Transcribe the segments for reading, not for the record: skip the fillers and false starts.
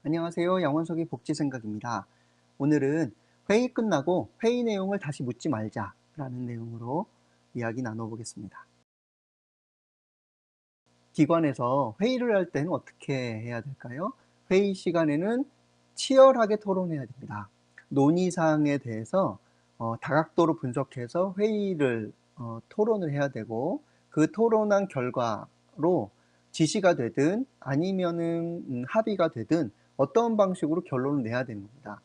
안녕하세요. 양원석의 복지생각입니다. 오늘은 회의 끝나고 회의 내용을 다시 묻지 말자라는 내용으로 이야기 나눠보겠습니다. 기관에서 회의를 할 때는 어떻게 해야 될까요? 회의 시간에는 치열하게 토론해야 됩니다. 논의사항에 대해서 다각도로 분석해서 회의를 토론을 해야 되고, 그 토론한 결과로 지시가 되든 아니면은 합의가 되든 어떤 방식으로 결론을 내야 되는 겁니다.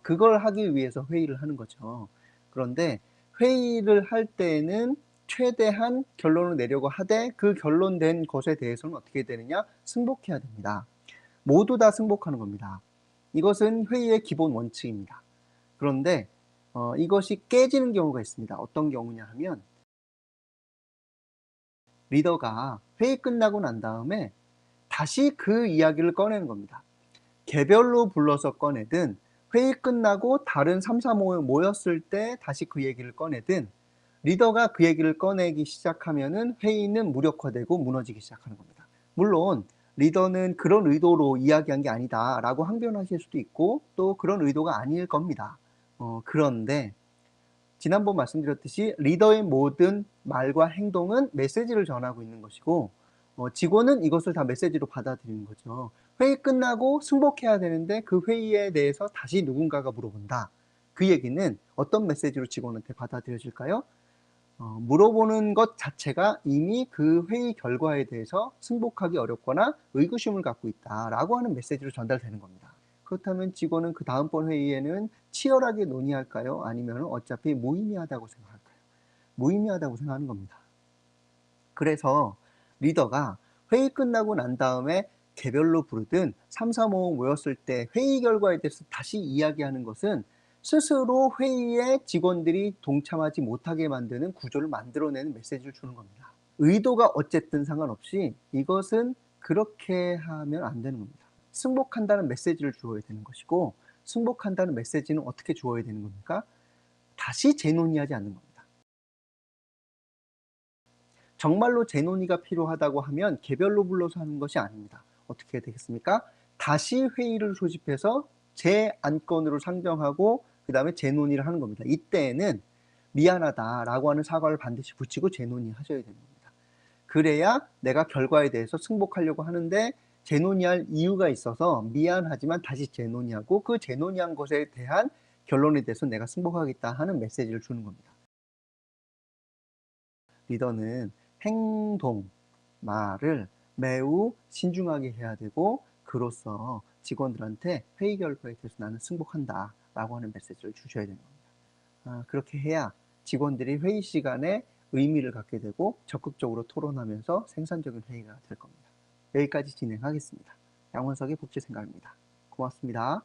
그걸 하기 위해서 회의를 하는 거죠. 그런데 회의를 할 때에는 최대한 결론을 내려고 하되, 그 결론된 것에 대해서는 어떻게 되느냐? 승복해야 됩니다. 모두 다 승복하는 겁니다. 이것은 회의의 기본 원칙입니다. 그런데 이것이 깨지는 경우가 있습니다. 어떤 경우냐 하면, 리더가 회의 끝나고 난 다음에 다시 그 이야기를 꺼내는 겁니다. 개별로 불러서 꺼내든, 회의 끝나고 다른 3, 4 모였을 때 다시 그 얘기를 꺼내든, 리더가 그 얘기를 꺼내기 시작하면은 회의는 무력화되고 무너지기 시작하는 겁니다. 물론 리더는 그런 의도로 이야기한 게 아니다라고 항변하실 수도 있고, 또 그런 의도가 아닐 겁니다. 그런데 지난번 말씀드렸듯이 리더의 모든 말과 행동은 메시지를 전하고 있는 것이고, 직원은 이것을 다 메시지로 받아들이는 거죠. 회의 끝나고 승복해야 되는데 그 회의에 대해서 다시 누군가가 물어본다. 그 얘기는 어떤 메시지로 직원한테 받아들여질까요? 물어보는 것 자체가 이미 그 회의 결과에 대해서 승복하기 어렵거나 의구심을 갖고 있다라고 하는 메시지로 전달되는 겁니다. 그렇다면 직원은 그 다음번 회의에는 치열하게 논의할까요? 아니면 어차피 무의미하다고 생각할까요? 무의미하다고 생각하는 겁니다. 그래서 리더가 회의 끝나고 난 다음에 개별로 부르든 3, 4, 5 모였을 때 회의 결과에 대해서 다시 이야기하는 것은 스스로 회의에 직원들이 동참하지 못하게 만드는 구조를 만들어내는 메시지를 주는 겁니다. 의도가 어쨌든 상관없이 이것은 그렇게 하면 안 되는 겁니다. 승복한다는 메시지를 주어야 되는 것이고, 승복한다는 메시지는 어떻게 주어야 되는 겁니까? 다시 재논의하지 않는 겁니다. 정말로 재논의가 필요하다고 하면 개별로 불러서 하는 것이 아닙니다. 어떻게 해야 되겠습니까? 다시 회의를 소집해서 제 안건으로 상정하고 그 다음에 재논의를 하는 겁니다. 이때에는 미안하다라고 하는 사과를 반드시 붙이고 재논의하셔야 되는 겁니다. 그래야 내가 결과에 대해서 승복하려고 하는데 재논의할 이유가 있어서 미안하지만 다시 재논의하고, 그 재논의한 것에 대한 결론에 대해서 내가 승복하겠다 하는 메시지를 주는 겁니다. 리더는 행동, 말을 매우 신중하게 해야 되고, 그로써 직원들한테 회의 결과에 대해서 나는 승복한다 라고 하는 메시지를 주셔야 되는 겁니다. 그렇게 해야 직원들이 회의 시간에 의미를 갖게 되고 적극적으로 토론하면서 생산적인 회의가 될 겁니다. 여기까지 진행하겠습니다. 양원석의 복지생각입니다. 고맙습니다.